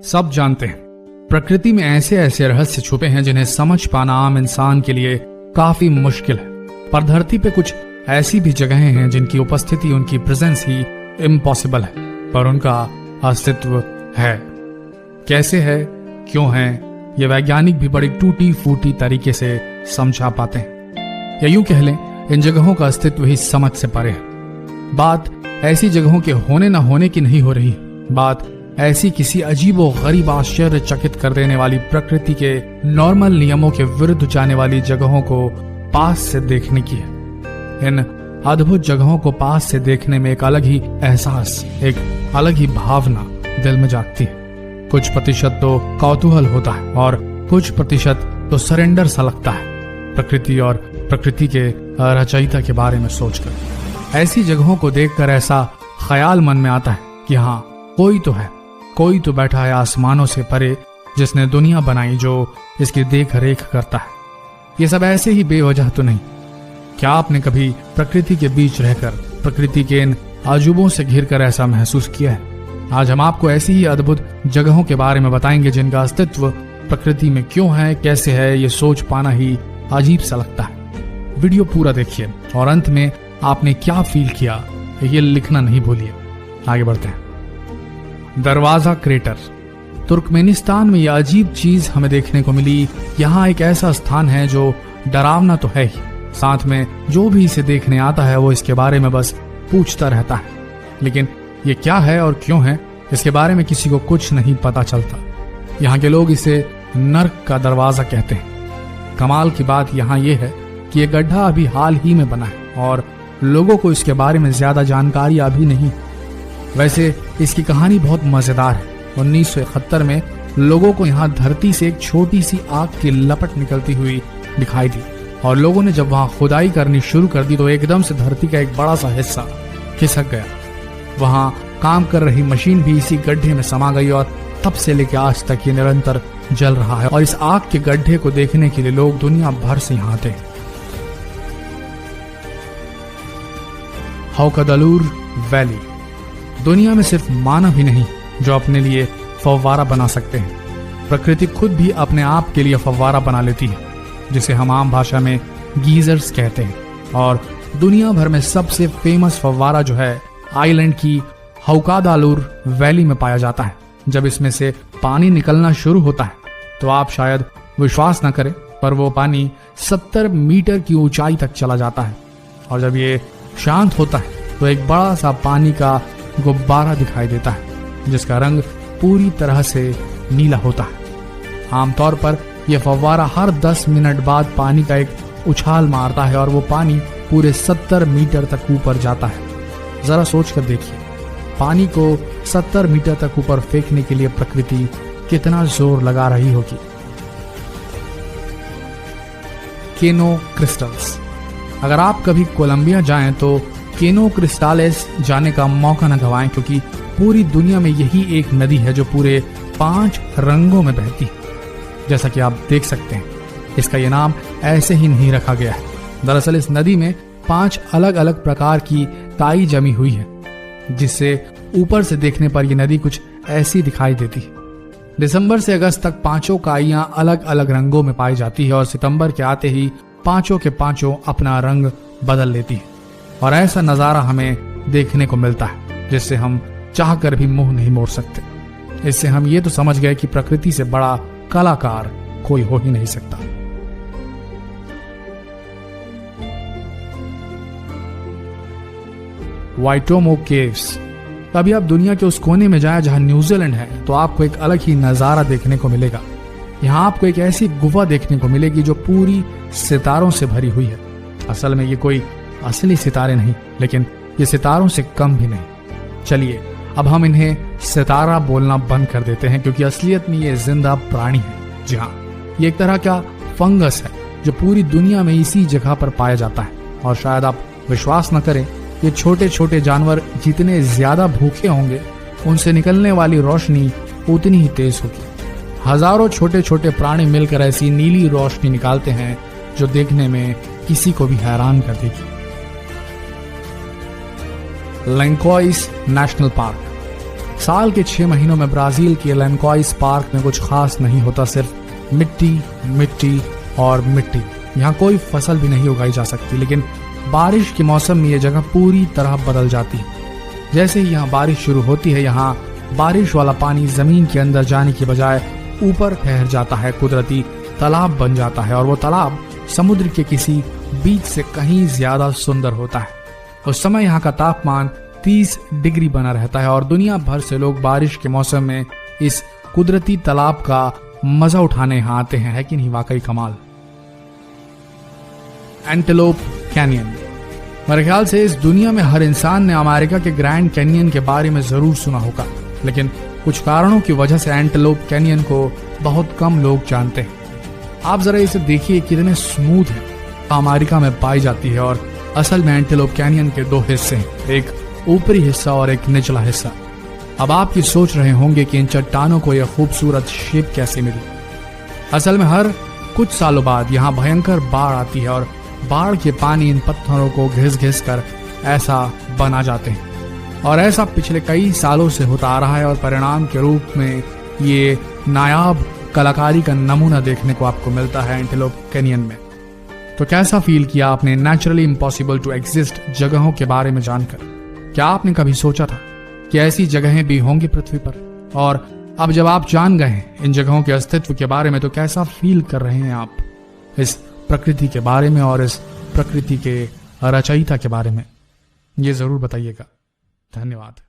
सब जानते हैं प्रकृति में ऐसे ऐसे रहस्य छुपे हैं जिन्हें समझ पाना आम इंसान के लिए काफी मुश्किल है। पर धरती पे कुछ ऐसी भी जगहें हैं जिनकी उपस्थिति, उनकी प्रेजेंस ही इम्पॉसिबल है, पर उनका अस्तित्व है। कैसे है, क्यों है, ये वैज्ञानिक भी बड़ी टूटी फूटी तरीके से समझा पाते हैं, या यूं कह लें इन जगहों का अस्तित्व ही समझ से परे है। बात ऐसी जगहों के होने न होने की नहीं हो रही, बात ऐसी किसी अजीबो गरीब आश्चर्यचकित कर देने वाली प्रकृति के नॉर्मल नियमों के विरुद्ध जाने वाली जगहों को पास से देखने की है। इन अद्भुत जगहों को पास से देखने में एक अलग ही एहसास, एक अलग ही भावना दिल में जागती है। कुछ प्रतिशत तो कौतूहल होता है और कुछ प्रतिशत तो सरेंडर सा लगता है प्रकृति और प्रकृति के रचयिता के बारे में सोचकर। ऐसी जगहों को देखकर ऐसा ख्याल मन में आता है कि हाँ, कोई तो है, कोई तो बैठा है आसमानों से परे जिसने दुनिया बनाई, जो इसकी देख रेख करता है। ये सब ऐसे ही बेवजह तो नहीं। क्या आपने कभी प्रकृति के बीच रहकर प्रकृति के इन अजूबों से घिरकर ऐसा महसूस किया है? आज हम आपको ऐसी ही अद्भुत जगहों के बारे में बताएंगे जिनका अस्तित्व प्रकृति में क्यों है, कैसे है, ये सोच पाना ही अजीब सा लगता है। वीडियो पूरा देखिए और अंत में आपने क्या फील किया ये लिखना नहीं भूलिए। आगे बढ़ते हैं। दरवाजा क्रेटर। तुर्कमेनिस्तान में यह अजीब चीज हमें देखने को मिली। यहाँ एक ऐसा स्थान है जो डरावना तो है ही, साथ में जो भी इसे देखने आता है वो इसके बारे में बस पूछता रहता है, लेकिन ये क्या है और क्यों है इसके बारे में किसी को कुछ नहीं पता चलता। यहाँ के लोग इसे नर्क का दरवाजा कहते हैं। कमाल की बात यहाँ ये है कि ये गड्ढा अभी हाल ही में बना है और लोगों को इसके बारे में ज्यादा जानकारी अभी नहीं। वैसे इसकी कहानी बहुत मजेदार है। 1971 में लोगों को यहाँ धरती से एक छोटी सी आग की लपट निकलती हुई दिखाई दी और लोगों ने जब वहाँ खुदाई करनी शुरू कर दी तो एकदम से धरती का एक बड़ा सा हिस्सा खिसक गया। वहाँ काम कर रही मशीन भी इसी गड्ढे में समा गई और तब से लेकर आज तक ये निरंतर जल रहा है और इस आग के गड्ढे को देखने के लिए लोग दुनिया भर से यहाँ आते हैं। हौकदलूर वैली। दुनिया में सिर्फ मानव ही नहीं जो अपने लिए फव्वारा बना सकते हैं, प्रकृति खुद भी अपने आप के लिए फव्वारा बना लेती है, जिसे हम आम भाषा में गीजर्स कहते हैं। और दुनिया भर में सबसे फेमस फव्वारा जो है आइलैंड की हौकादालूर वैली में पाया जाता है। जब इसमें से पानी निकलना शुरू होता है तो आप शायद विश्वास न करें, पर वो पानी 70 मीटर की ऊंचाई तक चला जाता है और जब ये शांत होता है तो एक बड़ा सा पानी का गुब्बारा दिखाई देता है जिसका रंग पूरी तरह से नीला होता है। आमतौर पर यह फव्वारा हर 10 मिनट बाद पानी का एक उछाल मारता है और वो पानी पूरे 70 मीटर तक ऊपर जाता है। जरा सोच कर देखिए, पानी को 70 मीटर तक ऊपर फेंकने के लिए प्रकृति कितना जोर लगा रही होगी। केनो क्रिस्टल्स। अगर आप कभी कोलंबिया जाएं तो केनो क्रिस्टालेस जाने का मौका न गंवाएं, क्योंकि पूरी दुनिया में यही एक नदी है जो पूरे 5 रंगों में बहती है। जैसा कि आप देख सकते हैं, इसका ये नाम ऐसे ही नहीं रखा गया है। दरअसल इस नदी में 5 अलग अलग प्रकार की काई जमी हुई है, जिससे ऊपर से देखने पर यह नदी कुछ ऐसी दिखाई देती है। दिसंबर से अगस्त तक 5 काइयां अलग अलग रंगों में पाई जाती है और सितंबर के आते ही 5 के 5 अपना रंग बदल लेती है और ऐसा नजारा हमें देखने को मिलता है जिससे हम चाहकर भी मुंह नहीं मोड़ सकते। इससे हम ये तो समझ गए कि प्रकृति से बड़ा कलाकार कोई हो ही नहीं सकता। वाइटोमो केव्स। कभी आप दुनिया के उस कोने में जाएं जहां न्यूजीलैंड है तो आपको एक अलग ही नजारा देखने को मिलेगा। यहाँ आपको एक ऐसी गुफा देखने को मिलेगी जो पूरी सितारों से भरी हुई है। असल में ये कोई असली सितारे नहीं, लेकिन ये सितारों से कम भी नहीं। चलिए अब हम इन्हें सितारा बोलना बंद कर देते हैं, क्योंकि असलियत में ये जिंदा प्राणी है। जी हाँ, ये एक तरह का फंगस है जो पूरी दुनिया में इसी जगह पर पाया जाता है। और शायद आप विश्वास न करें, ये छोटे छोटे जानवर जितने ज्यादा भूखे होंगे उनसे निकलने वाली रोशनी उतनी ही तेज होगी। हजारों छोटे छोटे प्राणी मिलकर ऐसी नीली रोशनी निकालते हैं जो देखने में किसी को भी हैरान कर देगी। लैंकोइस नेशनल पार्क। साल के 6 महीनों में ब्राजील के लैनकॉइस पार्क में कुछ खास नहीं होता, सिर्फ मिट्टी, मिट्टी और मिट्टी। यहाँ कोई फसल भी नहीं उगाई जा सकती, लेकिन बारिश के मौसम में यह जगह पूरी तरह बदल जाती है। जैसे ही यहाँ बारिश शुरू होती है, यहाँ बारिश वाला पानी जमीन के अंदर जाने की बजाय ऊपर ठहर जाता है, कुदरती तालाब बन जाता है, और वो तालाब समुद्र के किसी बीच से कहीं ज्यादा सुंदर होता है। उस समय यहाँ का तापमान 30 डिग्री बना रहता है और दुनिया भर से लोग बारिश के मौसम में इस कुदरती तालाब का मजा उठाने यहाँ आते हैं। है कि नहीं? वाकई कमाल। Antelope canyon. मेरे ख्याल से इस दुनिया में हर इंसान ने अमेरिका के ग्रैंड कैनियन के बारे में जरूर सुना होगा, लेकिन कुछ कारणों की वजह से एंटेलोप कैनियन को बहुत कम लोग जानते हैं। आप जरा इसे देखिए, कितने स्मूथ है। अमेरिका में पाई जाती है और असल में एंटेलोप कैनियन के 2 हिस्से हैं, एक ऊपरी हिस्सा और एक निचला हिस्सा। अब आप ये सोच रहे होंगे कि इन चट्टानों को यह खूबसूरत शेप कैसे मिली। असल में हर कुछ सालों बाद यहाँ भयंकर बाढ़ आती है और बाढ़ के पानी इन पत्थरों को घिस घिस कर ऐसा बना जाते हैं, और ऐसा पिछले कई सालों से होता आ रहा है, और परिणाम के रूप में ये नायाब कलाकारी का नमूना देखने को आपको मिलता है एंटेलोप कैनियन में। तो कैसा फील किया आपने नेचुरली इम्पॉसिबल टू एग्जिस्ट जगहों के बारे में जानकर? क्या आपने कभी सोचा था कि ऐसी जगहें भी होंगी पृथ्वी पर? और अब जब आप जान गए हैं इन जगहों के अस्तित्व के बारे में, तो कैसा फील कर रहे हैं आप इस प्रकृति के बारे में और इस प्रकृति के रचयिता के बारे में? ये जरूर बताइएगा। धन्यवाद।